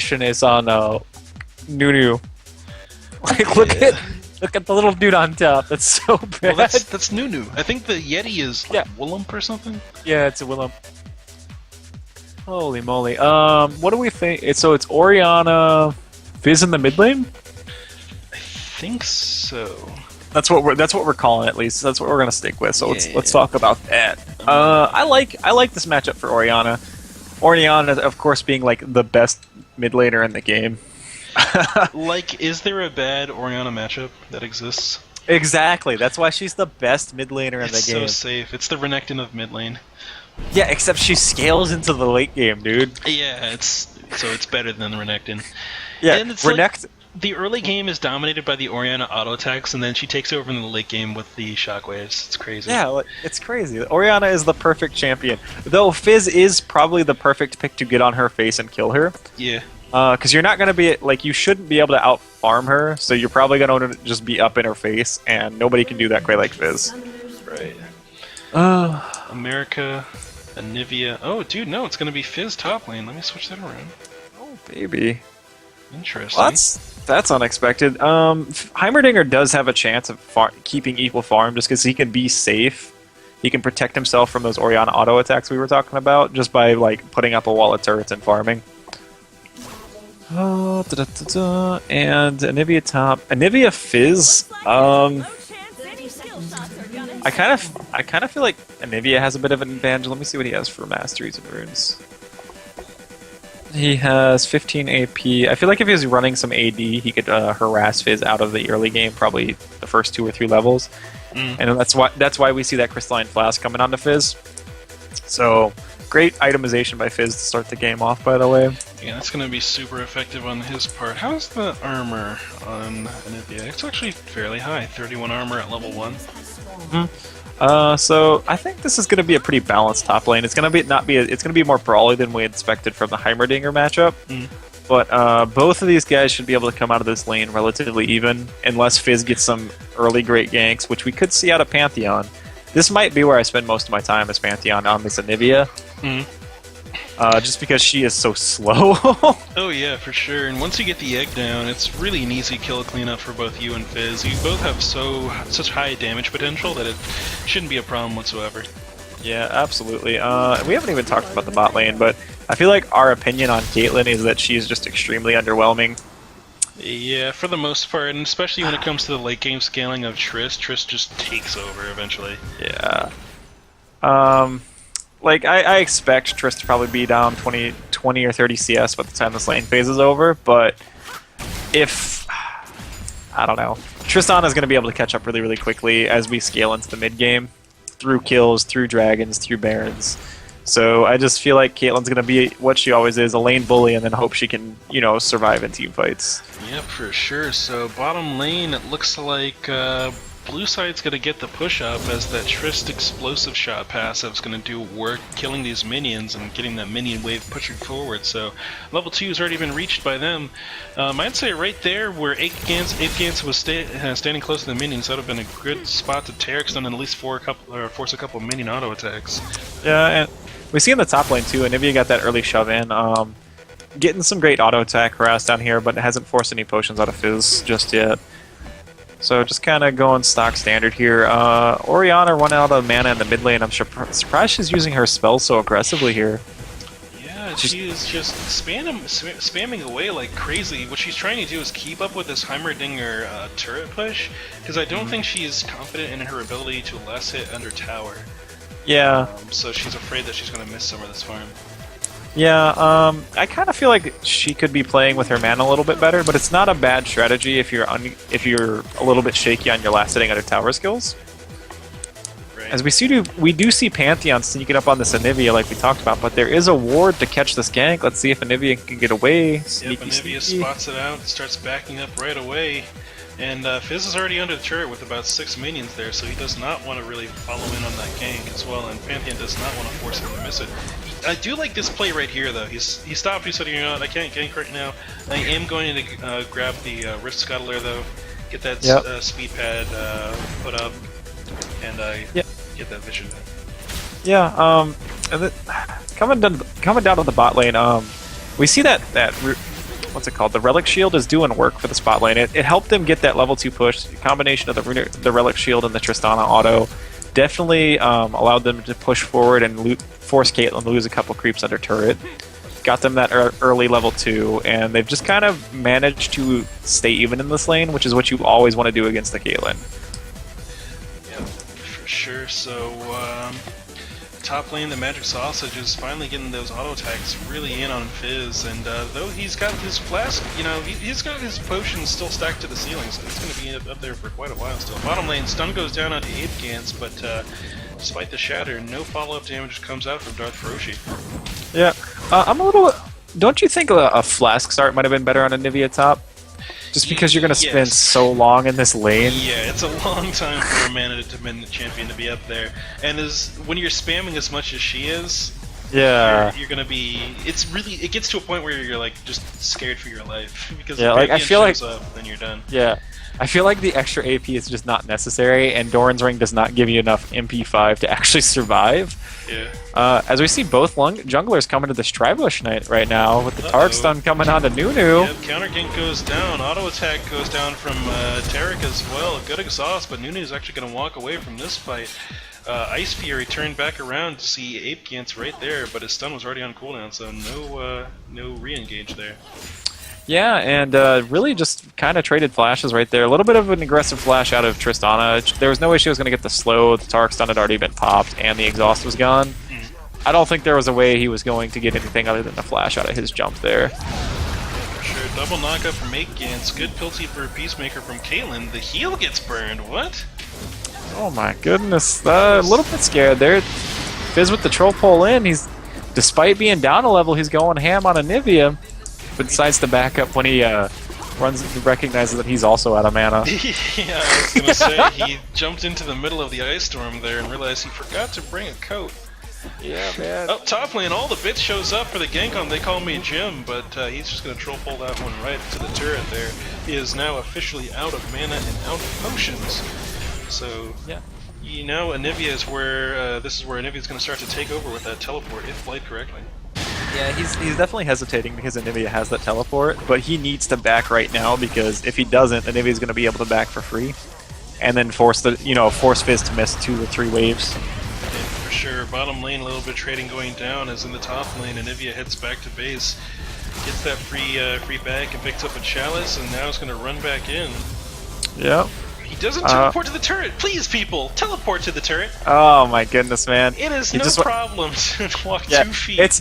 animation is on Nunu. Like, look at the little dude on top. That's so bad. Well, that's Nunu. I think the Yeti is like Willump or something. Yeah, it's a Willump. Holy moly. What do we think? So it's Orianna, Fizz in the mid lane? I think so. That's what we're calling it, at least. That's what we're gonna stick with. So let's talk about that. I like this matchup for Orianna. Orianna, of course, being like the best mid laner in the game. Like, is there a bad Orianna matchup that exists? Exactly. That's why she's the best mid laner in the game. It's so safe. It's the Renekton of mid lane. Yeah, except she scales into the late game, dude. Yeah, it's better than the Renekton. Yeah, and it's Renekton. The early game is dominated by the Orianna auto attacks, and then she takes over in the late game with the shockwaves. It's crazy. Yeah, it's crazy. Orianna is the perfect champion. Though Fizz is probably the perfect pick to get on her face and kill her. Yeah. Because you're not going to be, like, you shouldn't be able to out-farm her, so you're probably going to just be up in her face, and nobody can do that quite like Fizz. Right. America, Anivia. Oh, dude, no, it's going to be Fizz top lane. Let me switch that around. Oh, baby. Interesting. Well, that's unexpected. Heimerdinger does have a chance of keeping equal farm just because he can be safe. He can protect himself from those Orianna auto attacks we were talking about just by like putting up a wall of turrets and farming. And Anivia top. Anivia Fizz. I kind of feel like Anivia has a bit of an advantage. Let me see what he has for masteries and runes. He has 15 AP. I feel like if he was running some AD, he could harass Fizz out of the early game, probably the first 2 or 3 levels. And that's why we see that Crystalline Flask coming onto Fizz. So, great itemization by Fizz to start the game off, by the way. Yeah, that's going to be super effective on his part. How's the armor on Anivia? It's actually fairly high, 31 armor at level 1. So I think this is going to be a pretty balanced top lane. It's going to be more brawly than we expected from the Heimerdinger matchup. But both of these guys should be able to come out of this lane relatively even, unless Fizz gets some early great ganks, which we could see out of Pantheon. This might be where I spend most of my time as Pantheon on this Anivia. Just because she is so slow. Oh yeah, for sure. And once you get the egg down, it's really an easy kill cleanup for both you and Fizz. You both have such high damage potential that it shouldn't be a problem whatsoever. Yeah, absolutely. We haven't even talked about the bot lane, but I feel like our opinion on Caitlyn is that she's just extremely underwhelming. Yeah, for the most part, and especially when it comes to the late game scaling of Triss. Triss just takes over eventually. Yeah. Like, I expect Triss to probably be down 20 or 30 CS by the time this lane phase is over, but if... I don't know. Tristan is going to be able to catch up really, really quickly as we scale into the mid-game. Through kills, through dragons, through barons. So I just feel like Caitlyn's going to be what she always is, a lane bully, and then hope she can, survive in team fights. Yep, for sure. So bottom lane, it looks like blue side's going to get the push up as that Trist explosive shot passive is going to do work killing these minions and getting that minion wave pushing forward. So level 2 has already been reached by them. I'd say right there where Apegans was standing close to the minions, that would have been a good spot to Terex and at least force a couple of minion auto attacks. Yeah, and we see in the top lane too, Anivia got that early shove in. Getting some great auto attack harass down here, but it hasn't forced any potions out of Fizz just yet. So just kind of going stock standard here. Orianna run out of mana in the mid lane. I'm surprised she's using her spells so aggressively here. Yeah, she is just spamming away like crazy. What she's trying to do is keep up with this Heimerdinger turret push, because I don't think she's confident in her ability to last hit under tower. Yeah. So she's afraid that she's going to miss some of this farm. Yeah, I kind of feel like she could be playing with her mana a little bit better, but it's not a bad strategy if you're a little bit shaky on your last hitting under tower skills. Right. As we do see Pantheon sneaking up on this Anivia like we talked about, but there is a ward to catch this gank. Let's see if Anivia can get away. Sneaky, Yep, Anivia sneaky. spots it out, starts backing up right away. And Fizz is already under the turret with about 6 minions there, so he does not want to really follow in on that gank as well, and Pantheon does not want to force him to miss it. I do like this play right here, though. He stopped, he said, I can't gank right now. I am going to grab the Rift Scuttler, though, get that speed pad put up, and get that vision back. Yeah, and coming down to the bot lane, we see that what's it called? The Relic Shield is doing work for the spot lane. It helped them get that level 2 push. The combination of the Relic Shield and the Tristana auto definitely allowed them to push forward and force Caitlyn to lose a couple creeps under turret. Got them that early level 2, and they've just kind of managed to stay even in this lane, which is what you always want to do against the Caitlyn. Yeah, for sure. So, top lane, the Magic Sausage is finally getting those auto attacks really in on Fizz, and though he's got his flask, you know, he's got his potions still stacked to the ceiling, so he's going to be up there for quite a while still. Bottom lane, stun goes down onto Ape Gans, but despite the shatter, no follow-up damage comes out from Darth Feroci. Yeah, I'm a little... Don't you think a Flask start might have been better on a Nivea top? Just because you're going to spend so long in this lane. Yeah, it's a long time for a mana dependent champion to be up there. And when you're spamming as much as she is, you're going to be... It gets to a point where you're like just scared for your life. Because if I feel like... up, then you're done. Yeah. I feel like the extra AP is just not necessary, and Doran's Ring does not give you enough MP5 to actually survive. Yeah. As we see both junglers coming to this Tribush Knight right now, with the Targ stun coming on to Nunu. Yep, counter gank goes down, auto attack goes down from Tarek as well. Good exhaust, but Nunu's actually going to walk away from this fight. Ice Fury turned back around to see Ape Gant's right there, but his stun was already on cooldown, so no re-engage there. Yeah, and really just kind of traded flashes right there. A little bit of an aggressive flash out of Tristana. There was no way she was going to get the slow. The Tark stun had already been popped, and the exhaust was gone. I don't think there was a way he was going to get anything other than a flash out of his jump there. For sure. Double knockup from 8 Gans. Good pilty for a Peacemaker from Caitlyn. The heal gets burned. What? Oh my goodness. A little bit scared there. Fizz with the troll pull in. Despite being down a level, he's going ham on a Nivea. But decides to back up when he recognizes that he's also out of mana. Yeah, I was gonna say, he jumped into the middle of the ice storm there and realized he forgot to bring a coat. Yeah, man. Up top lane, all the bits shows up for the gank on They Call Me Jim, but he's just gonna troll pull that one right to the turret there. He is now officially out of mana and out of potions. So, yeah. You know, Anivia is where, this is where Anivia is gonna start to take over with that teleport, if played correctly. Yeah, he's definitely hezitating because Anivia has that teleport, but he needs to back right now because if he doesn't, Anivia is going to be able to back for free, and then force Fizz to miss 2 or 3 waves. Yeah, for sure. Bottom lane, a little bit of trading going down as in the top lane. Anivia heads back to base, gets that free back and picks up a chalice, and now it's going to run back in. Yep. He doesn't teleport to the turret. Please, people, teleport to the turret. Oh my goodness, man! It is no problem to walk 2 feet.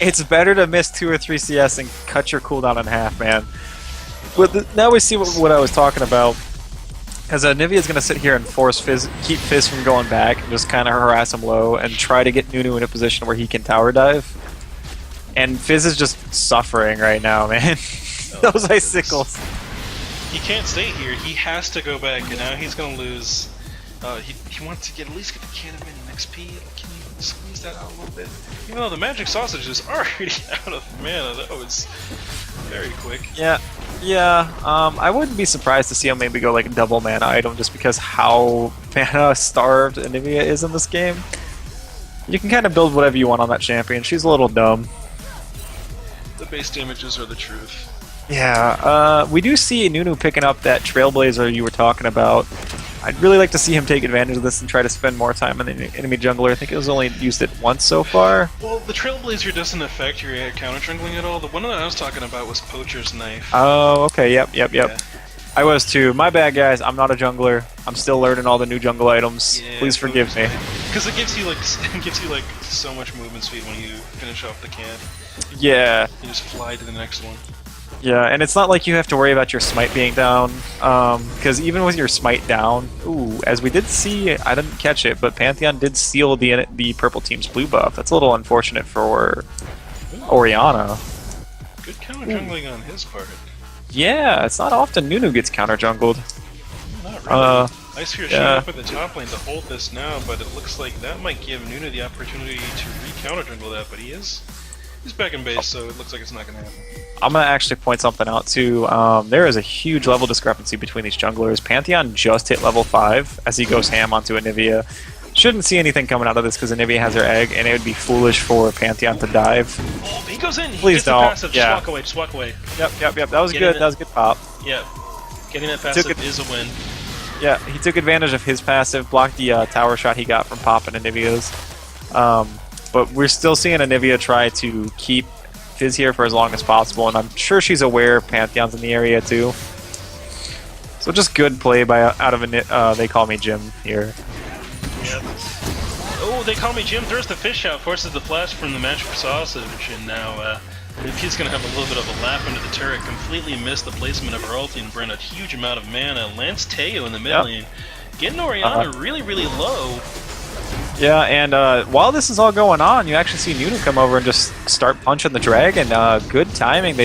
It's better to miss 2 or 3 CS and cut your cooldown in half, man. But now we see what I was talking about. Because Nivea is going to sit here and force Fizz, keep Fizz from going back, and just kind of harass him low, and try to get Nunu in a position where he can tower dive. And Fizz is just suffering right now, man. Those icicles. He can't stay here. He has to go back, and now he's going to lose. He wants to at least get the cannon in XP. Can you squeeze that out a little bit? Even though the Magic Sausage is already out of mana, that was very quick. Yeah. I wouldn't be surprised to see him maybe go like a double mana item just because how mana starved Anivia is in this game. You can kind of build whatever you want on that champion. She's a little dumb. The base damages are the truth. Yeah, we do see Nunu picking up that Trailblazer you were talking about. I'd really like to see him take advantage of this and try to spend more time on the enemy jungler. I think it was only used it once so far. Well, the Trailblazer doesn't affect your counter jungling at all. The one that I was talking about was Poacher's Knife. Oh, okay, yep. Yeah. I was too. My bad, guys. I'm not a jungler. I'm still learning all the new jungle items. Yeah, please forgive me. Because it gives you like so much movement speed when you finish off the can. Yeah. You just fly to the next one. Yeah, and it's not like you have to worry about your smite being down, because even with your smite down, as we did see, I didn't catch it, but Pantheon did steal the purple team's blue buff. That's a little unfortunate for Orianna. Good counter jungling on his part. Yeah, it's not often Nunu gets counter jungled. Not really. Ice Sphere showing up at the top lane to hold this now, but it looks like that might give Nunu the opportunity to re-counter jungle that, but he's back in base, so it looks like it's not going to happen. I'm going to actually point something out too. There is a huge level discrepancy between these junglers. Pantheon just hit level 5 as he goes ham onto Anivia. Shouldn't see anything coming out of this because Anivia has her egg, and it would be foolish for Pantheon to dive. Oh, he goes in. He Please gets the don't. passive. Yeah. Just walk away. Just walk away. Yep. That was good. That was a good pop. Yeah. Getting that passive is a win. Yeah, he took advantage of his passive, blocked the tower shot he got from popping Anivia's. But we're still seeing Anivia try to keep Fizz here for as long as possible, and I'm sure she's aware Pantheon's in the area too. So just good play by out of They Call Me Jim here. Yep. Oh, They Call Me Jim throws the fish out, forces the flash from the magic sausage, and now he's going to have a little bit of a lap under the turret, completely missed the placement of her ulti and burn a huge amount of mana. Lance Teo in the mid lane, getting Orianna really, really low. Yeah, and while this is all going on, you actually see Nunu come over and just start punching the dragon. Good timing.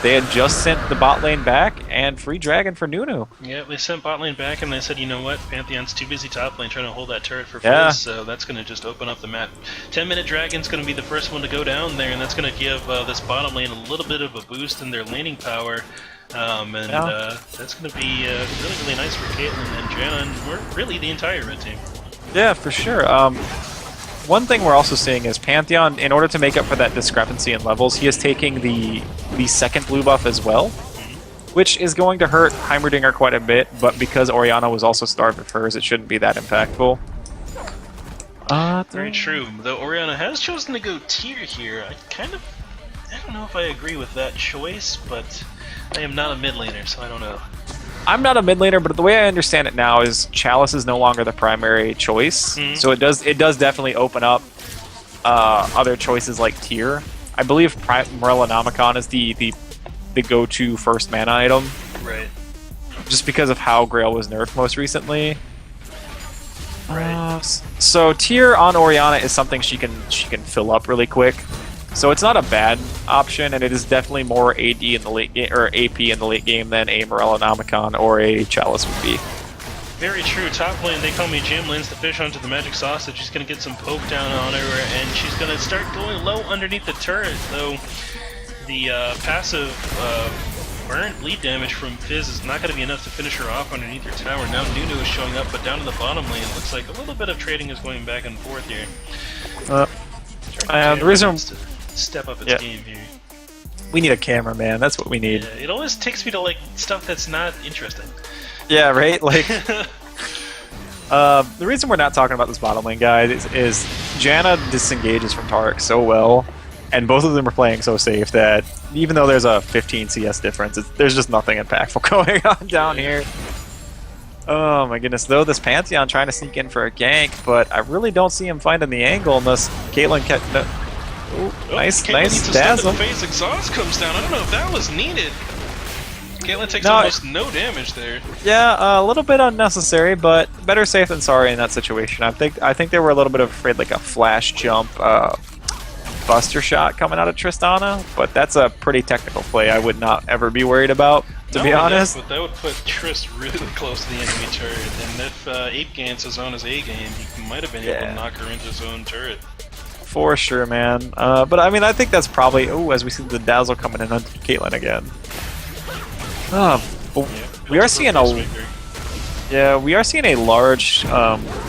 They had just sent the bot lane back, and free dragon for Nunu. Yeah, they sent bot lane back, and they said, you know what, Pantheon's too busy top lane trying to hold that turret for Fizz, so that's going to just open up the map. 10-minute dragon's going to be the first one to go down there, and that's going to give this bottom lane a little bit of a boost in their laning power. That's going to be really, really nice for Caitlyn and Janna, and really the entire red team. Yeah, for sure. One thing we're also seeing is Pantheon, in order to make up for that discrepancy in levels, he is taking the second blue buff as well, which is going to hurt Heimerdinger quite a bit, but because Orianna was also starved of hers, it shouldn't be that impactful. Very true. Though Orianna has chosen to go tier here, I don't know if I agree with that choice, but I am not a mid laner, so I don't know. I'm not a mid laner, but the way I understand it now is Chalice is no longer the primary choice, so it does definitely open up other choices like tier. I believe Morellonomicon is the go-to first mana item, right? Just because of how Grail was nerfed most recently. Right. So tier on Orianna is something she can fill up really quick. So it's not a bad option, and it is definitely more AD in the late game, or AP in the late game than a Morellonomicon or a Chalice would be. Very true. Top lane, They Call Me Jim, lands the fish onto the magic sausage. She's going to get some poke down on her, and she's going to start going low underneath the turret, though the passive burn bleed damage from Fizz is not going to be enough to finish her off underneath her tower. Now Nunu is showing up, but down in the bottom lane, it looks like a little bit of trading is going back and forth here. The reason step up its game here. We need a camera, man. That's what we need. Yeah, it always takes me to like stuff that's not interesting. Yeah, right? Like, the reason we're not talking about this bottom lane guy is Janna disengages from Taric so well, and both of them are playing so safe that even though there's a 15 CS difference, there's just nothing impactful going on down here. Oh my goodness, though this Pantheon trying to sneak in for a gank, but I really don't see him finding the angle unless Caitlyn nice dazzle. Phase exhaust comes down. I don't know if that was needed. Caitlyn takes almost no damage there. Yeah, a little bit unnecessary, but better safe than sorry in that situation. I think they were a little bit afraid like a flash jump buster shot coming out of Tristana, but that's a pretty technical play I would not ever be worried about, to be honest. But that would put Trist really close to the enemy turret, and if Ape Gantz is on his A game, he might have been able to knock her into his own turret. For sure, man. But I mean, I think that's probably... Oh, as we see the dazzle coming in on Caitlyn again. We are seeing we are seeing a large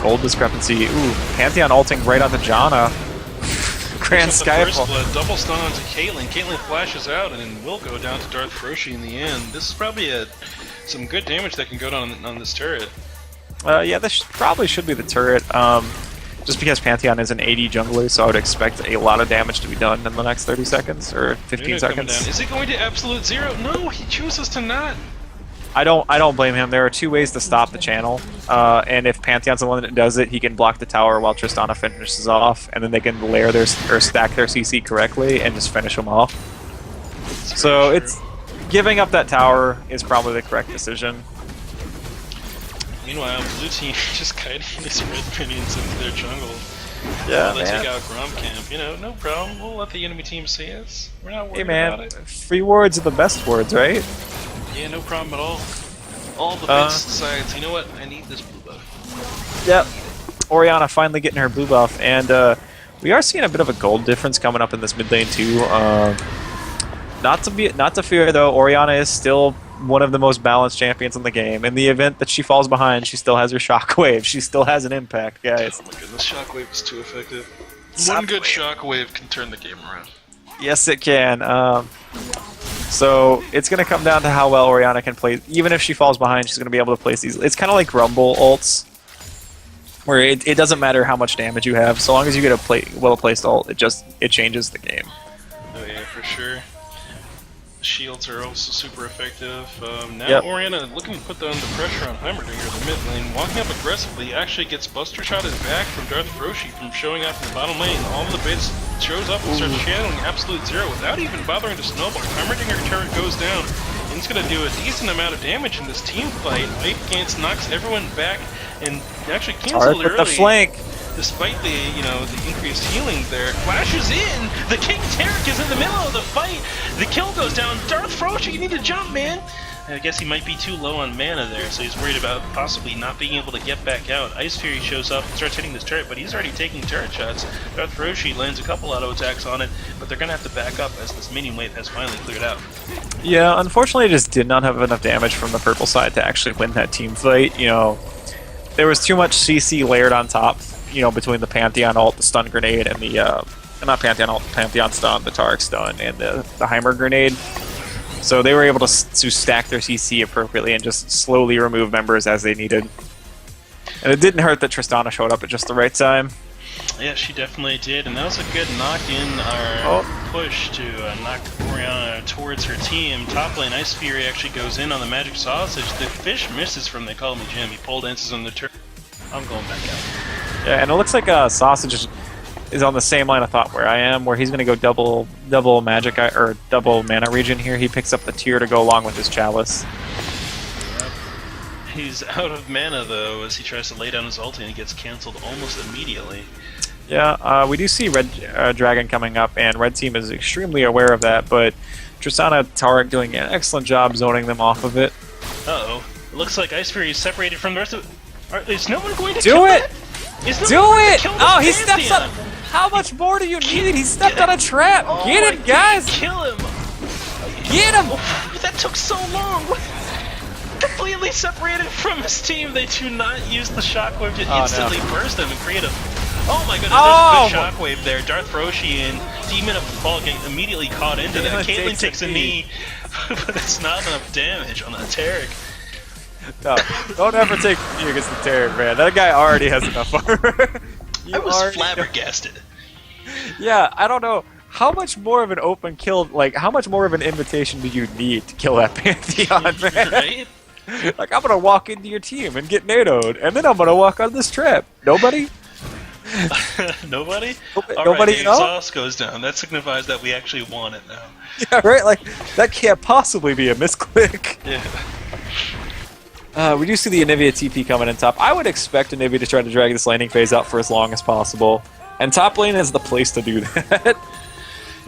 gold discrepancy. Ooh, Pantheon ulting right onto Janna. Grand Skyfall. Double stun onto Caitlyn. Caitlyn flashes out and then will go down to Darth Froshi in the end. This is probably some good damage that can go down on this turret. Yeah, this probably should be the turret. Just because Pantheon is an AD jungler, so I would expect a lot of damage to be done in the next 30 seconds or 15 seconds. Is he going to absolute zero? No, he chooses to not. I don't blame him. There are two ways to stop the channel, and if Pantheon's the one that does it, he can block the tower while Tristana finishes off, and then they can layer or stack their CC correctly and just finish them off. So it's giving up that tower is probably the correct decision. Meanwhile, blue team just kiting these red minions into their jungle. Yeah, they take out Grom Camp. You know, no problem. We'll let the enemy team see us. We're not worried about it. Free words are the best words, right? Yeah, no problem at all. All the best sides. You know what? I need this blue buff. Yep. Orianna finally getting her blue buff, and we are seeing a bit of a gold difference coming up in this mid lane too. Not to fear though, Orianna is still one of the most balanced champions in the game. In the event that she falls behind, she still has her shockwave. She still has an impact, guys. Oh my goodness, shockwave is too effective. Shockwave. One good shockwave can turn the game around. Yes, it can. So it's going to come down to how well Orianna can play. Even if she falls behind, she's going to be able to place these. It's kind of like Rumble ults, where it doesn't matter how much damage you have. So long as you get a well-placed ult, it changes the game. Oh yeah, for sure. Shields are also super effective. Now Yep. Orianna looking to put the pressure on Heimerdinger in the mid lane. Walking up aggressively, actually gets Buster Shotted back from Darth Roshi from showing up in the bottom lane. All of the bits shows up and starts channeling Absolute Zero without even bothering to snowball. Heimerdinger turret goes down, and it's going to do a decent amount of damage in this team fight. Ice Gance knocks everyone back and actually canceled With early. the flank. Despite the, the increased healing there, flashes in. The King Tarek is in the middle of the fight. The kill goes down. Darth Roshi, you need to jump, man. I guess he might be too low on mana there, so he's worried about possibly not being able to get back out. Ice Fury shows up and starts hitting this turret, but he's already taking turret shots. Darth Roshi lands a couple auto attacks on it, but they're gonna have to back up as this minion wave has finally cleared out. Yeah, unfortunately, it just did not have enough damage from the purple side to actually win that team fight. There was too much CC layered on top. Between the Pantheon ult, the stun grenade, and the not Pantheon ult, the Pantheon stun, the Tarek stun, and the Heimer grenade. So they were able to stack their CC appropriately and just slowly remove members as they needed. And it didn't hurt that Tristana showed up at just the right time. Yeah, she definitely did, and that was a good knock in push to knock Orianna towards her team. Top lane, Ice Fury actually goes in on the Magic Sausage. The fish misses from They Call Me Jim. He pole dances on the turret. I'm going back out. Yeah, and it looks like Sausage is on the same line of thought where I am, where he's going to go double magic or double mana regen here. He picks up the tier to go along with his chalice. Yep. He's out of mana though as he tries to lay down his ulti and he gets cancelled almost immediately. Yeah, we do see Red Dragon coming up, and Red Team is extremely aware of that, but Tristana Tarek doing an excellent job zoning them off of it. Uh-oh. It looks like Ice Fury is separated from the rest of... Is no one going to do kill it? it? Is no Do one going it! to kill this Oh, he Pantheon? steps on... How much more do you need? He stepped on a trap! Oh Get him, my guys! God, kill him! Get him! That took so long! Completely separated from his team, they do not use the shockwave to instantly burst him and create a... Oh my goodness, there's a good shockwave there. Darth Roshi and Demon of the Fall get immediately caught into that. Caitlyn takes a knee, but it's not enough damage on that Tarek. No, don't ever take me against the Tarek, man. That guy already has enough armor. I was flabbergasted. Yeah, I don't know. How much more of an open kill, how much more of an invitation do you need to kill that Pantheon, man? Right? Like, I'm gonna walk into your team and get NATO'd, and then I'm gonna walk on this trap. Nobody? Nobody? Nobody, the exhaust goes down. That signifies that we actually want it now. Yeah, right? Like, that can't possibly be a misclick. Yeah. We do see the Anivia TP coming in top. I would expect Anivia to try to drag this laning phase out for as long as possible. And top lane is the place to do that.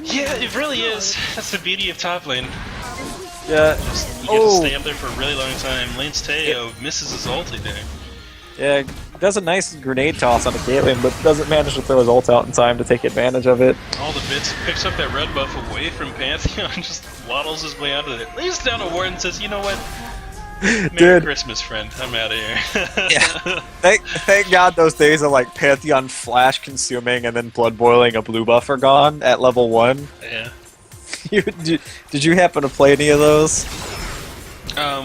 Yeah, it really is. That's the beauty of top lane. Yeah. You get to stay up there for a really long time. Lance Teo misses his ulti there. Yeah, does a nice grenade toss on the Caitlyn, but doesn't manage to throw his ult out in time to take advantage of it. All the bits, picks up that red buff away from Pantheon, just waddles his way out of it. Lays down a ward and says, you know what? Merry Christmas, friend. I'm out of here. Yeah. Thank God those days of Pantheon flash consuming and then blood boiling a blue buff are gone at level 1. Yeah. Did you happen to play any of those?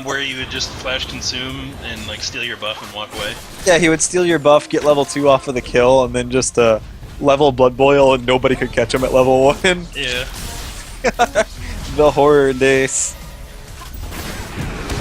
Where you would just flash consume and steal your buff and walk away? Yeah, he would steal your buff, get level 2 off of the kill, and then just level blood boil and nobody could catch him at level 1. Yeah. The horror days.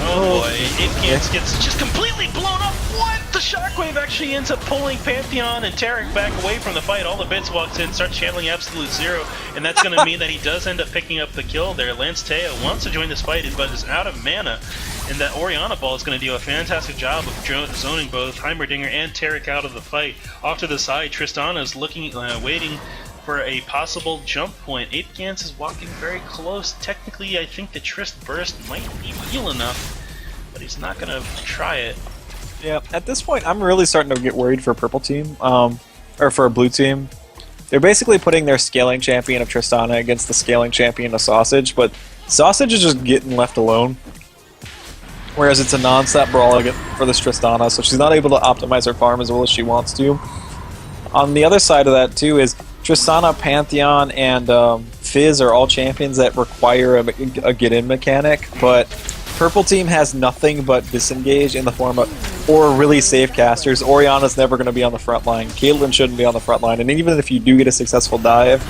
Oh boy, Infgance gets just completely blown up. What? The shockwave actually ends up pulling Pantheon and Tarek back away from the fight. All the bits walks in, starts channeling Absolute Zero, and that's going to mean that he does end up picking up the kill there. Lance Teo wants to join this fight, but is out of mana, and that Orianna ball is going to do a fantastic job of zoning both Heimerdinger and Tarek out of the fight. Off to the side, Tristana is looking, waiting for a possible jump point. Apegans is walking very close. Technically, I think the Trist burst might be heal enough, but he's not going to try it. Yeah, at this point, I'm really starting to get worried for purple team, or for blue team. They're basically putting their scaling champion of Tristana against the scaling champion of Sausage, but Sausage is just getting left alone. whereas it's a non-stop brawl for this Tristana, so she's not able to optimize her farm as well as she wants to. On the other side of that too is Tristana, Pantheon, and Fizz are all champions that require a get-in mechanic, but Purple Team has nothing but disengage in the form of or really safe casters. Orianna's never going to be on the front line. Caitlyn shouldn't be on the front line, and even if you do get a successful dive,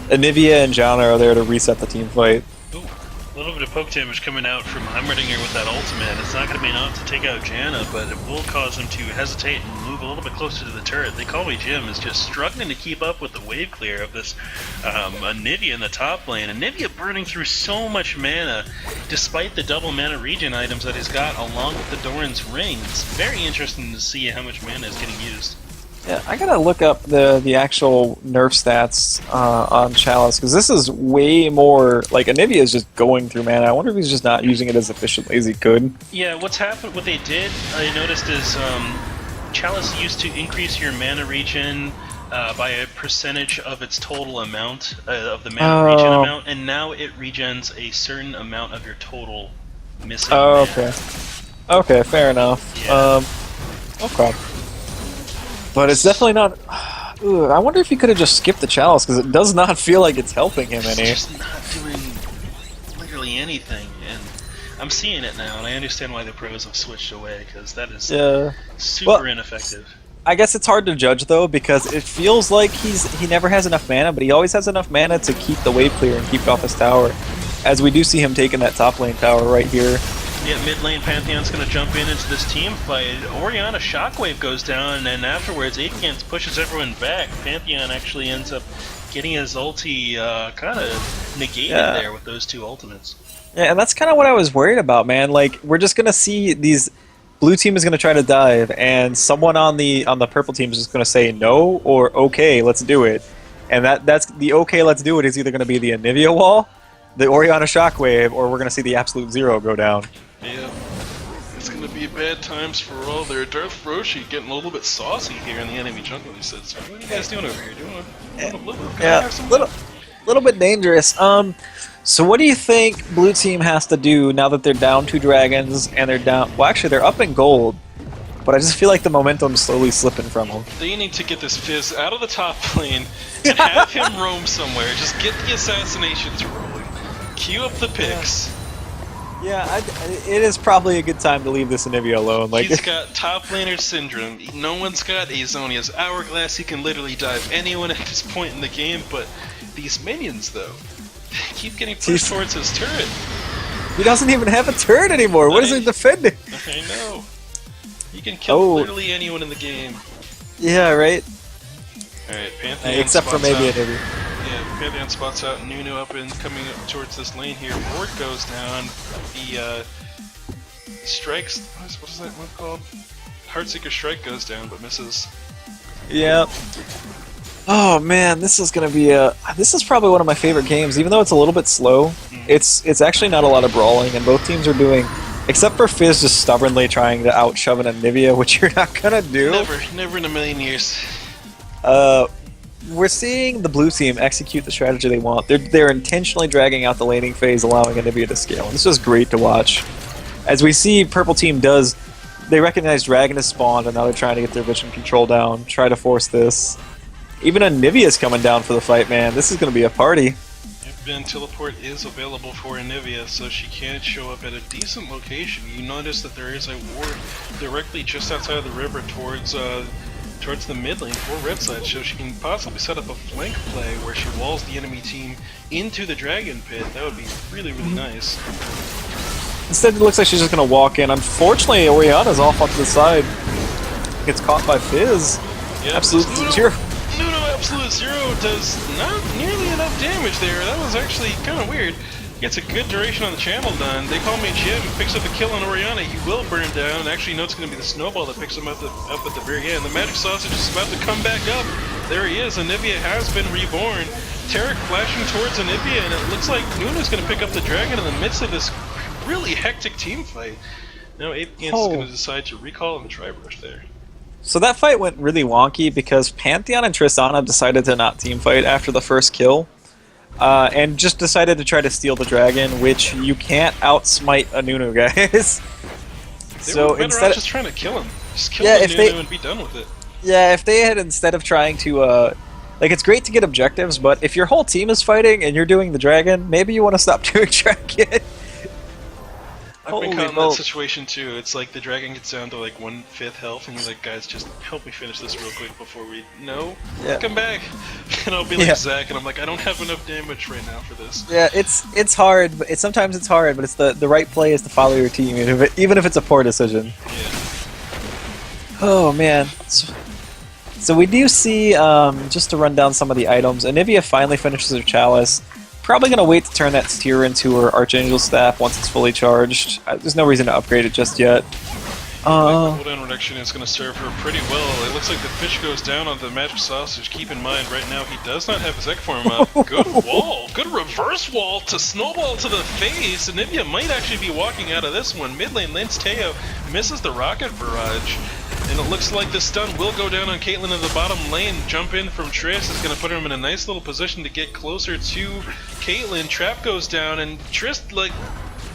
Anivia and Janna are there to reset the team fight. A little bit of poke damage coming out from Heimerdinger with that ultimate. It's not going to be enough to take out Janna, but it will cause him to hesitate and move a little bit closer to the turret. They Call Me Jim is just struggling to keep up with the wave clear of this Anivia in the top lane. Anivia burning through so much mana, despite the double mana regen items that he's got along with the Doran's Ring. It's very interesting to see how much mana is getting used. Yeah, I gotta look up the actual nerf stats on Chalice, because this is way more, like, Anivia is just going through mana. I wonder if he's just not using it as efficiently as he could. Yeah, what they did, I noticed, is Chalice used to increase your mana regen by a percentage of its total amount, of the mana regen amount, and now it regens a certain amount of your total missing mana. Okay. Okay, fair enough. Yeah. Okay. But it's definitely not... Ugh, I wonder if he could have just skipped the Chalice, because it does not feel like it's helping him any. It's just not doing literally anything, and I'm seeing it now, and I understand why the pros have switched away, because that is super ineffective. I guess it's hard to judge, though, because it feels like he never has enough mana, but he always has enough mana to keep the wave clear and keep off his tower, as we do see him taking that top lane tower right here. Yeah, mid lane Pantheon's going to jump into this team fight. Orianna Shockwave goes down, and afterwards Atkins pushes everyone back. Pantheon actually ends up getting his ulti kind of negated there with those two ultimates. Yeah, and that's kind of what I was worried about, man. Like, we're just going to see these... Blue team is going to try to dive, and someone on the purple team is just going to say no or okay, let's do it. And that's the okay, let's do it is either going to be the Anivia wall, the Orianna Shockwave, or we're going to see the Absolute Zero go down. Yeah, it's going to be bad times for all there. Darth Roshi getting a little bit saucy here in the enemy jungle, he said. So what are you guys doing over here? Little bit dangerous. So what do you think Blue Team has to do now that they're down 2 dragons and they're down... Well, actually, they're up in gold, but I just feel like the momentum's slowly slipping from them. They need to get this Fizz out of the top lane and have him roam somewhere. Just get the assassinations rolling. Queue up the picks. Yeah, it is probably a good time to leave this Anivia alone. Like, he's got top laner syndrome. No one's got Azonia's Hourglass. He can literally dive anyone at this point in the game, but these minions, though, keep getting pushed towards his turret. He doesn't even have a turret anymore. What is he defending? I know. He can kill literally anyone in the game. Yeah, right? Alright, Pantheon except for maybe Anivia. Yeah, Pantheon spots out Nunu up and coming up towards this lane here. Ward goes down. The strikes. What is that one called? Heartseeker Strike goes down but misses. Yeah. Oh man, this is gonna be this is probably one of my favorite games, even though it's a little bit slow. It's actually not a lot of brawling, and both teams are doing, except for Fizz just stubbornly trying to outshove an Anivia, which you're not gonna do. Never in a million years. We're seeing the blue team execute the strategy they want. They're intentionally dragging out the laning phase, allowing Anivia to scale, and this is great to watch. As we see, purple team they recognize Dragon has spawned, and now they're trying to get their vision control down, try to force this. Even Anivia's coming down for the fight, man. This is going to be a party. Ben Teleport is available for Anivia, so she can show up at a decent location. You notice that there is a ward directly just outside of the river towards the mid lane for red side, so she can possibly set up a flank play where she walls the enemy team into the dragon pit. That would be really, really nice. Instead, it looks like she's just going to walk in. Unfortunately, Orianna's off onto the side. Gets caught by Fizz. Yeah, Absolute Zero. Absolute Zero does not nearly enough damage there. That was actually kind of weird. Gets a good duration on the channel done. They Call Me Jim, picks up a kill on Orianna. He will burn down. Actually, no, it's going to be the snowball that picks him up at the very end. The magic sausage is about to come back up. There he is. Anivia has been reborn. Tarek flashing towards Anivia, and it looks like Nuna's going to pick up the dragon in the midst of this really hectic team fight. Now Apegan's is going to decide to recall and tri-brush there. So that fight went really wonky because Pantheon and Tristana decided to not team fight after the first kill. And just decided to try to steal the dragon, which you can't outsmite a Nunu, guys. They So were better instead off just trying to kill him. Just kill Yeah, the if they- Nunu and be done with it. Yeah, if they had, instead of trying to, like, it's great to get objectives, but if your whole team is fighting and you're doing the dragon, maybe you want to stop doing dragon. I've Holy been caught in that moly. situation too. It's like the dragon gets down to like 1/5 health, and you're like, guys, just help me finish this real quick before we. No, Yeah. come back. And I'll be like Yeah. Zach, and I'm like, I don't have enough damage right now for this. Yeah, it's hard, but sometimes it's hard, but it's the right play is to follow your team, even if it's a poor decision. Yeah. Oh man. So we do see, just to run down some of the items, Anivia finally finishes her chalice. Probably going to wait to turn that tier into her Archangel Staff once it's fully charged. There's no reason to upgrade it just yet. The cooldown reduction is going to serve her pretty well. It looks like the fish goes down on the magic sausage. Keep in mind, right now he does not have his egg form up. Good wall. Good reverse wall to snowball to the face. Anivia might actually be walking out of this one. Mid lane, Lance Teo misses the rocket barrage. And it looks like the stun will go down on Caitlyn in the bottom lane. Jump in from Triss is going to put him in a nice little position to get closer to Caitlyn. Trap goes down, and Triss, like,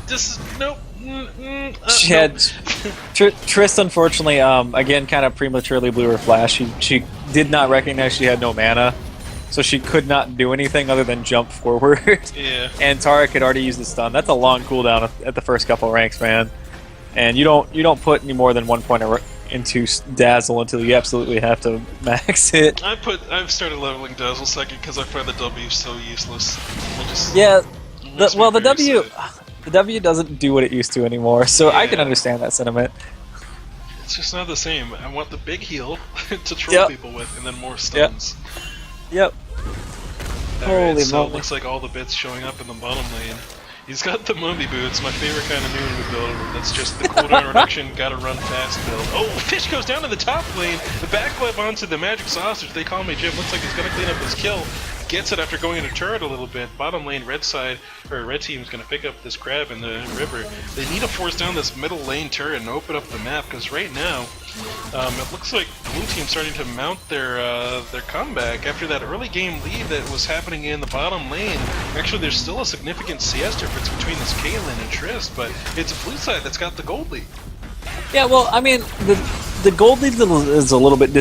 this is, nope. She had Triss, unfortunately, again, kind of prematurely blew her flash. She did not recognize she had no mana, so she could not do anything other than jump forward. Yeah. And Tarek had already used the stun. That's a long cooldown at the first couple ranks, man. And you don't put any more than 1 point into Dazzle until you absolutely have to max it. I've started leveling Dazzle second because I find the W so useless. Yeah. The very W. sad. The W doesn't do what it used to anymore, so I can Yeah. understand that sentiment. It's just not the same. I want the big heal to troll Yep. people with, and then more stuns. Yep. Alright, Holy so it moly. looks like all the bits showing up in the bottom lane. He's got the Mummy Boots, my favorite kind of Nunu build. That's just the cooldown reduction, gotta run fast build. Oh, Fish goes down to the top lane. The backflip onto the Magic Sausage. They call me Jim. Looks like he's gonna clean up his kill. Gets it after going into turret a little bit. Bottom lane, red side, or red team is gonna pick up this crab in the river. They need to force down this middle lane turret and open up the map, because right now, it looks like blue team's starting to mount their comeback after that early game lead that was happening in the bottom lane. Actually, there's still a significant CS difference between this Caitlyn and Triss, but it's blue side that's got the gold lead. Yeah, well, I mean, the gold lead is a little bit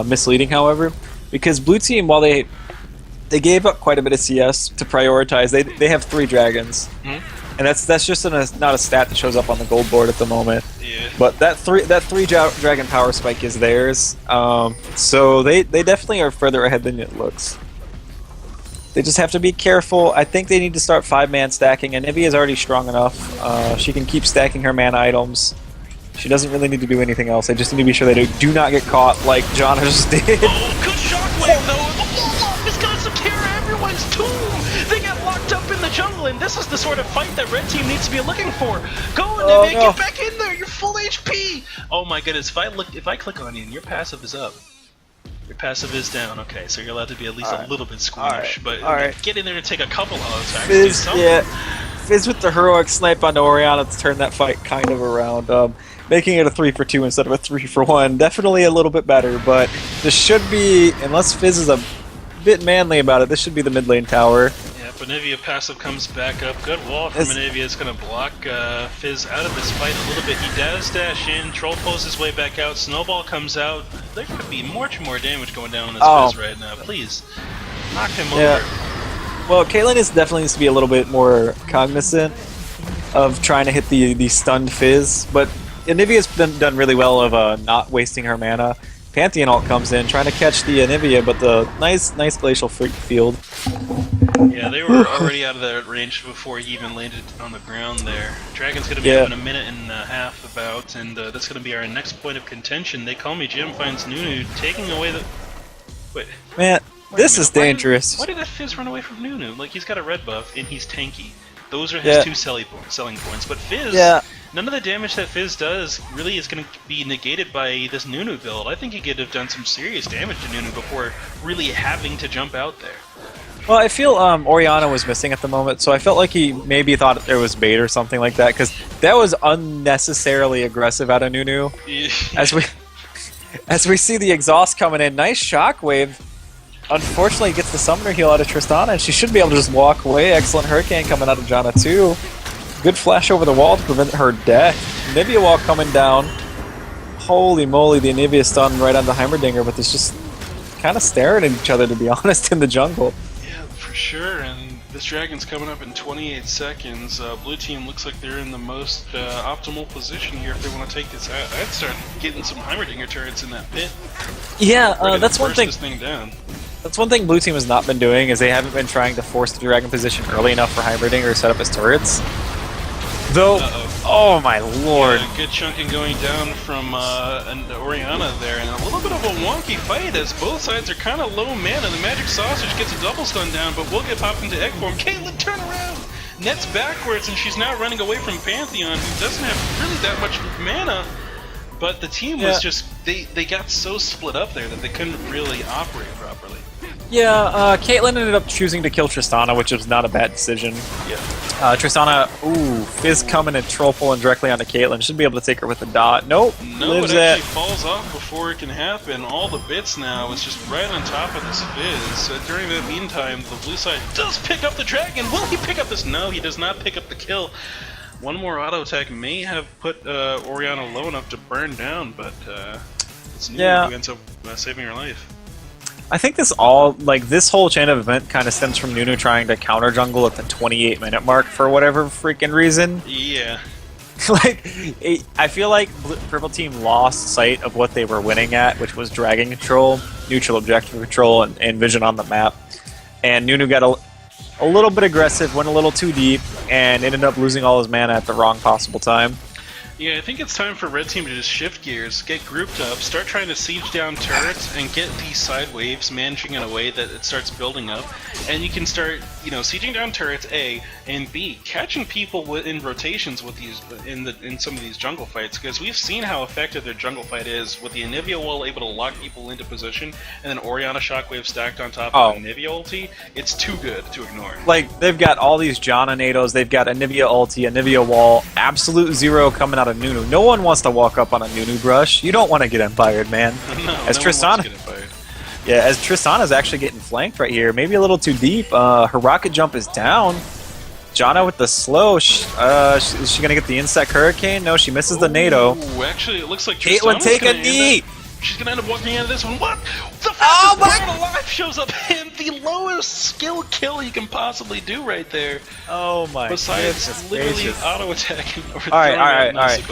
misleading, however, because blue team, while they gave up quite a bit of CS to prioritize, they have 3 dragons, and that's just not a stat that shows up on the gold board at the moment. Yeah. But that three dragon power spike is theirs, so they definitely are further ahead than it looks. They just have to be careful. I think they need to start 5-man stacking, and Ivy is already strong enough. She can keep stacking her mana items. She doesn't really need to do anything else. They just need to be sure they do not get caught like John just did. Oh, good shockwave though! Oh, it's gonna secure everyone's tomb! They get locked up in the jungle, and this is the sort of fight that red team needs to be looking for. Go, Oh, Nivea, no. get back in there! You're full HP! Oh my goodness, if I click on you and your passive is up, your passive is down, okay, so you're allowed to be at least a little bit squeamish, but get in there and take a couple of attacks, do Fizz, something. yeah, Fizz with the heroic snipe onto Orianna to turn that fight kind of around, making it a 3-for-2 instead of a 3-for-1. Definitely a little bit better, but this should be, unless Fizz is a bit manly about it, this should be the mid lane tower. Yeah, Benivia passive comes back up. Good wall from Benivia. It's going to block Fizz out of this fight a little bit. He does dash in. Troll pulls his way back out. Snowball comes out. There could be much more damage going down on this Fizz right now. Please, knock him over. Well, Caitlyn definitely needs to be a little bit more cognizant of trying to hit the stunned Fizz, but Anivia's done really well of not wasting her mana. Pantheon ult comes in, trying to catch the Anivia, but the nice glacial field. Yeah, they were already out of that range before he even landed on the ground there. Dragon's going to be up in a minute and a half about, and that's going to be our next point of contention. They call me Jim finds Nunu, taking away the... Wait. Man, this is dangerous. Why did that Fizz run away from Nunu? Like, he's got a red buff, and he's tanky. Those are his 2 selling points, but Fizz... None of the damage that Fizz does really is going to be negated by this Nunu build. I think he could have done some serious damage to Nunu before really having to jump out there. Well, I feel Orianna was missing at the moment, so I felt like he maybe thought there was bait or something like that, because that was unnecessarily aggressive out of Nunu. As we see the exhaust coming in, nice shockwave. Unfortunately, gets the summoner heal out of Tristana, and she should be able to just walk away. Excellent hurricane coming out of Janna too. Good flash over the wall to prevent her death. Anivia wall coming down. Holy moly, the Anivia stun right on the Heimerdinger, but it's just kind of staring at each other, to be honest, in the jungle. Yeah, for sure, and this dragon's coming up in 28 seconds. Blue team looks like they're in the most optimal position here if they want to take this out. I'd start getting some Heimerdinger turrets in that pit. Yeah, that's one thing. This thing down. That's one thing Blue team has not been doing, is they haven't been trying to force the dragon position early enough for Heimerdinger to set up his turrets. Though, oh my lord. Yeah, good chunking going down from Oriana there, and a little bit of a wonky fight as both sides are kind of low mana. The Magic Sausage gets a double stun down, but will get popped into egg form. Caitlyn, turn around! Nets backwards, and she's now running away from Pantheon, who doesn't have really that much mana. But the team was just, they got so split up there that they couldn't really operate properly. Yeah, Caitlyn ended up choosing to kill Tristana, which was not a bad decision. Yeah. Tristana, Fizz coming and troll pulling directly onto Caitlyn. Should be able to take her with a dot. Nope. No, lives it actually at... falls off before it can happen. All the bits now is just right on top of this Fizz. During that meantime, the blue side does pick up the dragon. Will he pick up this? No, he does not pick up the kill. One more auto attack may have put Oriana low enough to burn down, but it's Nunu who ends up saving her life. I think this whole chain of event kind of stems from Nunu trying to counter jungle at the 28-minute mark for whatever freaking reason. Yeah. I feel like Purple Team lost sight of what they were winning at, which was dragon control, neutral objective control, and vision on the map. And Nunu got a little bit aggressive, went a little too deep, and ended up losing all his mana at the wrong possible time. Yeah, I think it's time for Red Team to just shift gears, get grouped up, start trying to siege down turrets, and get these side waves managing in a way that it starts building up. And you can start, sieging down turrets, A, and B, catching people in rotations with these in some of these jungle fights, because we've seen how effective their jungle fight is with the Anivia wall able to lock people into position, and then Oriana shockwave stacked on top of Anivia ulti. It's too good to ignore. They've got all these Janna nados, they've got Anivia ulti, Anivia wall, absolute zero coming out of Nunu. No one wants to walk up on a Nunu brush. You don't want to get empired, man. No, as no Tristana, one wants to get empired. Yeah, as Tristana's actually getting flanked right here, maybe a little too deep. Her rocket jump is down. Janna with the slow. Is she gonna get the insect hurricane? No, she misses the NATO. Actually, it looks like Caitlyn, take a knee. She's gonna end up walking out of this one. What? The fastest person alive shows up, and the lowest skill kill you can possibly do right there. Oh my! Besides literally auto attacking. All right.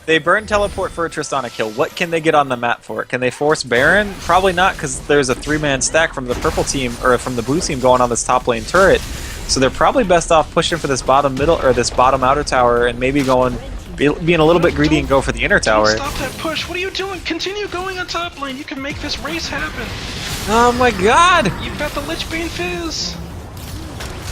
They burn teleport for a Tristana kill. What can they get on the map for it? Can they force Baron? Probably not, because there's a 3-man stack from the purple team or from the blue team going on this top lane turret. So they're probably best off pushing for this bottom middle or this bottom outer tower and maybe being a little bit greedy and go for the inner tower. Stop that push! What are you doing? Continue going on top lane. You can make this race happen. Oh my god! You've got the Lich Bane Fizz.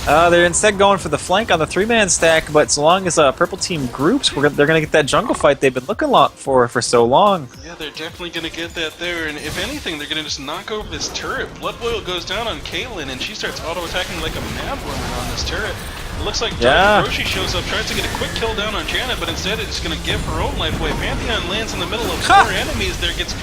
They're instead going for the flank on the 3-man stack, but so long as purple team groups, they're going to get that jungle fight they've been looking for so long. Yeah, they're definitely going to get that there, and if anything, they're going to just knock over this turret. Blood Boil goes down on Caitlyn, and she starts auto-attacking like a mad woman on this turret. It looks like Roshi shows up, tries to get a quick kill down on Janet, but instead it's going to give her own life away. Pantheon lands in the middle of 4 enemies there, gets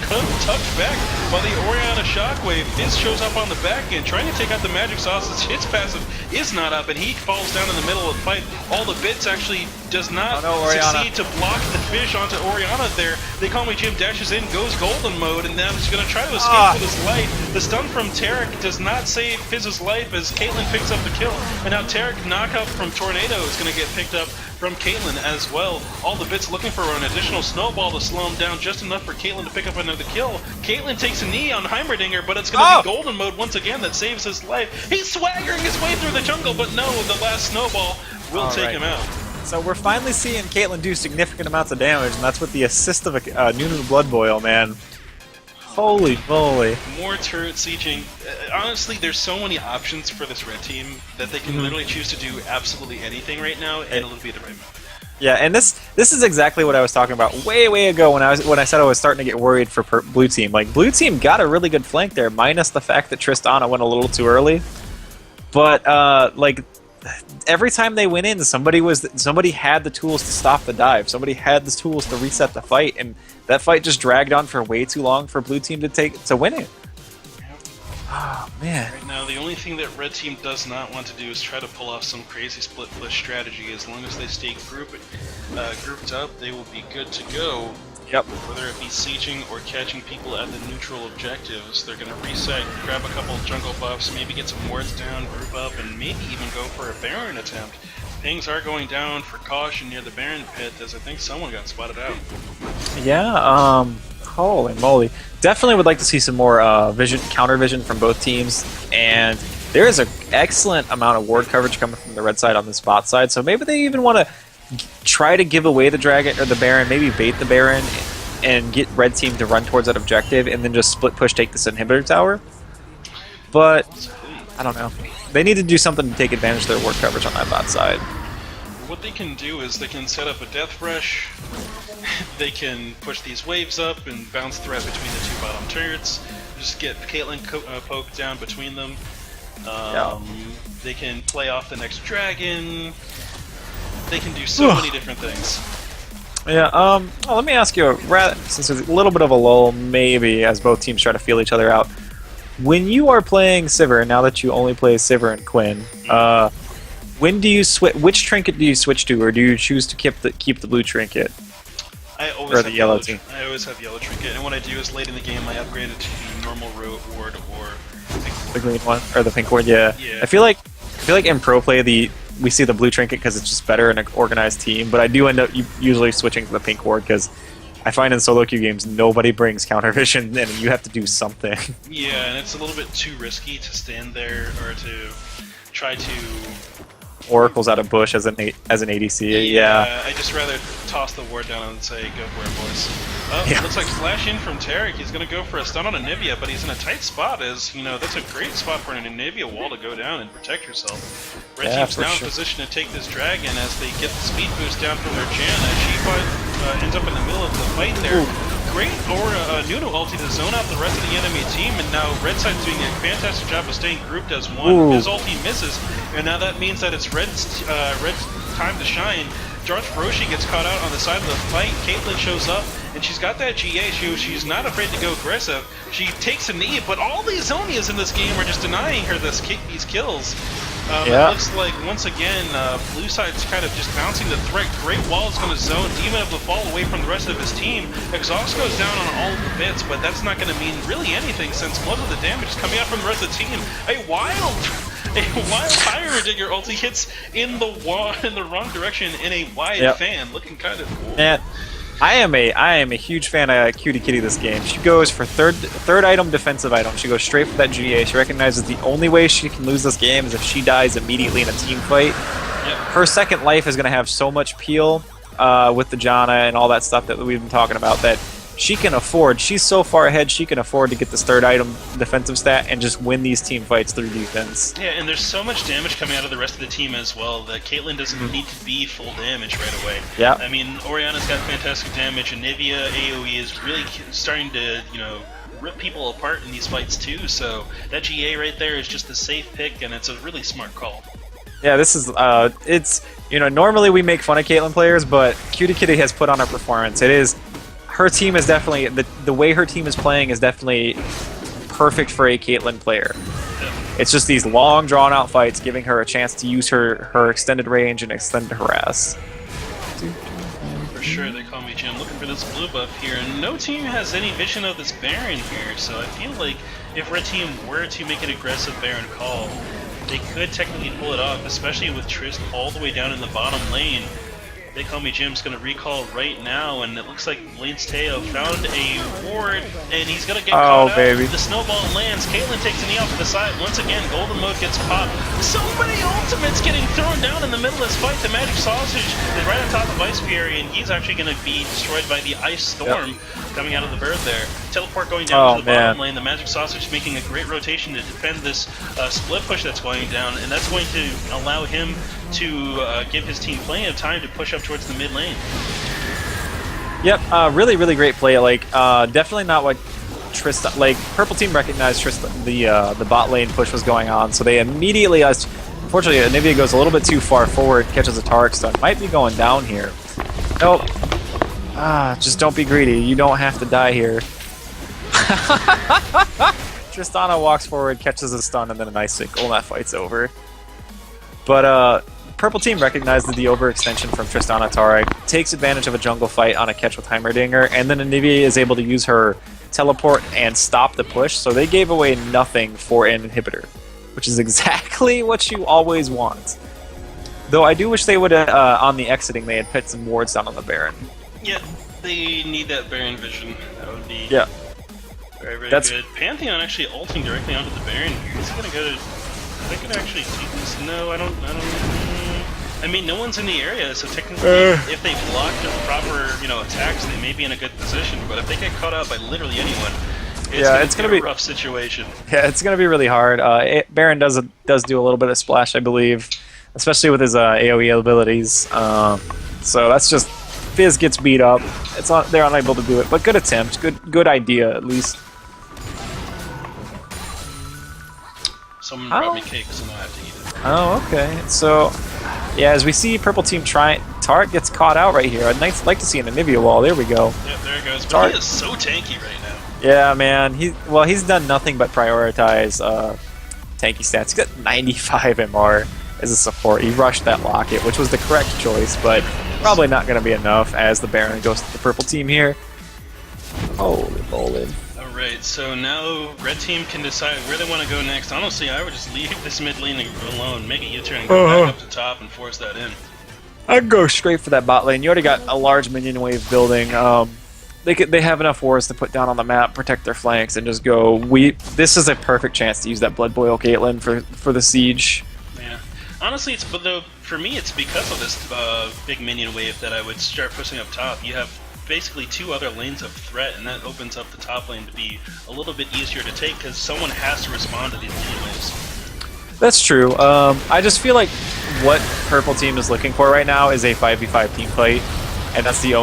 tucked back by the Oriana Shockwave. Fizz shows up on the back end, trying to take out the Magic Sausage. His passive is not up, and he falls down in the middle of the fight. All the bits actually does not succeed to block the fish onto Oriana there. They call me Jim, dashes in, goes golden mode, and now he's going to try to escape with his life. The stun from Tarek does not save Fizz's life as Caitlyn picks up the kill, and now Tarek knockout from Tornado is going to get picked up from Caitlyn as well. All the bits looking for an additional snowball to slow him down, just enough for Caitlyn to pick up another kill. Caitlyn takes a knee on Heimerdinger, but it's going to be golden mode once again that saves his life. He's swaggering his way through the jungle, but no, the last snowball will take him out. So we're finally seeing Caitlyn do significant amounts of damage, and that's with the assist of a Nunu Blood Boil, man. Holy moly. More turret sieging. Honestly, there's so many options for this red team that they can literally choose to do absolutely anything right now, and it'll be the right move. Yeah, and this is exactly what I was talking about way ago when I said I was starting to get worried for blue team. Like, blue team got a really good flank there, minus the fact that Tristana went a little too early. But every time they went in, somebody had the tools to stop the dive. Somebody had the tools to reset the fight, and that fight just dragged on for way too long for blue team to win it. Oh, man. Right now, the only thing that red team does not want to do is try to pull off some crazy split push strategy. As long as they stay grouped up, they will be good to go. Yep. Whether it be sieging or catching people at the neutral objectives, they're going to reset, grab a couple jungle buffs, maybe get some wards down, group up, and maybe even go for a Baron attempt. Things are going down for caution near the Baron pit, as I think someone got spotted out. Yeah, holy moly. Definitely would like to see some more counter vision from both teams, and there is an excellent amount of ward coverage coming from the red side on this bot side, so maybe they even want to try to give away the dragon or the Baron, maybe bait the Baron and get red team to run towards that objective and then just split push take this inhibitor tower. But I don't know. They need to do something to take advantage of their ward coverage on that bot side. What they can do is they can set up a death rush, they can push these waves up and bounce threat between the two bottom turrets, just get Caitlyn poked down between them. They can play off the next dragon. They can do so many different things. Yeah, well, let me ask you, since there's a little bit of a lull, maybe, as both teams try to feel each other out, when you are playing Sivir, now that you only play Sivir and Quinn, when do you switch? Which trinket do you switch to, or do you choose to keep the blue trinket? I always or have the yellow team. I always have yellow trinket, and what I do is late in the game I upgrade it to the normal ward or The green one or the pink one, yeah. I feel like in pro play we see the blue trinket because it's just better in an organized team, but I do end up usually switching to the pink ward because I find in solo queue games nobody brings counter vision and you have to do something. Yeah, and it's a little bit too risky to stand there or to try to Oracle's out of bush as an ADC. Yeah. I just rather toss the ward down and say, go for it, boys. Oh, Yeah. Looks like flash in from Tarek. He's going to go for a stun on Anivia, but he's in a tight spot as, you know, that's a great spot for an Anivia wall to go down and protect yourself. Red Yeah, team's for now sure. in position to take this dragon as they get the speed boost down from their Jan as she ends up in the middle of the fight there. Great Aura Nuno ulti to zone out the rest of the enemy team, and now Red Side's doing a fantastic job of staying grouped as one. Ooh. His ulti misses, and now that means that it's Red's time to shine. Darth Roshi gets caught out on the side of the fight. Caitlyn shows up, and she's got that GA. She's not afraid to go aggressive. She takes a knee, but all the Zonias in this game are just denying her these kills. It looks like, once again, blue side's kind of just bouncing the threat. Great Wall is going to zone Demon of the Fall away from the rest of his team. Exhaust goes down on all of the bits, but that's not going to mean really anything since most of the damage is coming out from the rest of the team. A wild Fire Digger ulti hits in the wrong direction in a wide fan, looking kind of cool. And I am a huge fan of Cutie Kitty this game. She goes for third item, defensive item. She goes straight for that GA. She recognizes the only way she can lose this game is if she dies immediately in a team fight. Her second life is going to have so much peel with the Janna and all that stuff that we've been talking about that she can afford. She's so far ahead, she can afford to get this third item defensive stat and just win these team fights through defense. Yeah, and there's so much damage coming out of the rest of the team as well that Caitlyn doesn't need to be full damage right away. Yeah. I mean, Orianna's got fantastic damage, and Nivea AoE is really starting to, you know, rip people apart in these fights too, so that GA right there is just a safe pick, and it's a really smart call. Yeah, this is, it's, you know, normally we make fun of Caitlyn players, but Cutie Kitty has put on a performance. Her team is definitely, the way her team is playing is definitely perfect for a Caitlyn player. It's just these long, drawn-out fights giving her a chance to use her extended range and extended harass. For sure, they call me Jim. Looking for this blue buff here, and no team has any vision of this Baron here, so I feel like if Red Team were to make an aggressive Baron call, they could technically pull it off, especially with Trist all the way down in the bottom lane. They Call Me Jim's going to recall right now, and it looks like Blaine's Teo found a ward, and he's going to get caught out. Baby. The snowball lands. Caitlyn takes a knee off to the side. Once again, Golden Mode gets popped. So many ultimates getting thrown down in the middle of this fight. The Magic Sausage is right on top of Ice Fury, and he's actually going to be destroyed by the Ice Storm coming out of the bird there. Teleport going down to the bottom lane. The Magic Sausage making a great rotation to defend this split push that's going down, and that's going to allow him to give his team plenty of time to push up towards the mid lane. Yep, really, really great play. Like, definitely not what Trist. Like, Purple Team recognized Trist the bot lane push was going on, so they immediately. Unfortunately, Anivia goes a little bit too far forward, catches a Tarek stun. Might be going down here. Nope. Just don't be greedy. You don't have to die here. Tristana walks forward, catches a stun, and then an icicle, and that fight's over. But Purple Team recognized the overextension from Tristana Tarek, takes advantage of a jungle fight on a catch with Heimerdinger, and then Anivia is able to use her teleport and stop the push, so they gave away nothing for an inhibitor, which is exactly what you always want. Though I do wish they would, on the exiting, they had put some wards down on the Baron. Yeah, they need that Baron vision. That would be very, very good. Pantheon actually ulting directly onto the Baron here. Is he gonna go to... They could actually take this. No, I don't. I mean, no one's in the area, so technically, if they block the proper, attacks, they may be in a good position. But if they get caught out by literally anyone, it's gonna be a rough situation. Yeah, it's gonna be really hard. Baron does do a little bit of splash, I believe, especially with his AOE abilities. So that's just Fizz gets beat up. They're unable to do it, but good attempt, good idea at least. Someone brought me cake, so now I have to eat it. Oh, okay. So, yeah, as we see Purple Team try, Tarek gets caught out right here. I'd like to see an Anivia wall. There we go. Yep, there it goes. But he is so tanky right now. Yeah, man. He's done nothing but prioritize tanky stats. He's got 95 MR as a support. He rushed that Locket, which was the correct choice, but probably not going to be enough as the Baron goes to the Purple Team here. Holy moly. Alright, so now Red Team can decide where they want to go next. Honestly, I would just leave this mid lane alone, make a U-turn and go back up to top and force that in. I'd go straight for that bot lane. You already got a large minion wave building. They have enough wards to put down on the map, protect their flanks, and just go. This is a perfect chance to use that Blood Boil Caitlyn for the siege. Yeah, honestly, for me, it's because of this big minion wave that I would start pushing up top. You have basically two other lanes of threat, and that opens up the top lane to be a little bit easier to take because someone has to respond to these minion waves. That's true. I just feel like what Purple Team is looking for right now is a 5v5 team fight, and that's the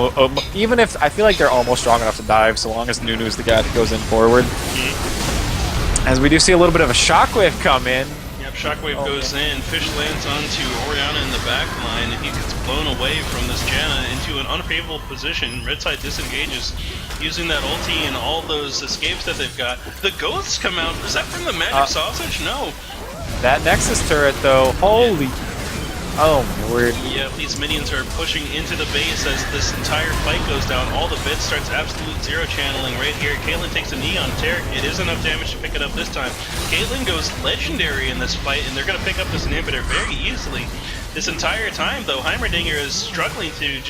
even if I feel like they're almost strong enough to dive, so long as Nunu's the guy that goes in forward. As we do see a little bit of a shockwave come in. Yep, shockwave goes in. Fish lands onto Orianna in the back line. He gets blown away from this Janna into an unfavorable position. Red side disengages using that ulti and all those escapes that they've got. The ghosts come out. Is that from the magic sausage? No. That Nexus turret though, holy... Oh my word. Yeah, these minions are pushing into the base as this entire fight goes down. All the bits starts absolute zero channeling right here. Caitlyn takes a knee on Tarek. It is enough damage to pick it up this time. Caitlyn goes legendary in this fight, and they're going to pick up this inhibitor very easily. This entire time, though, Heimerdinger is struggling to just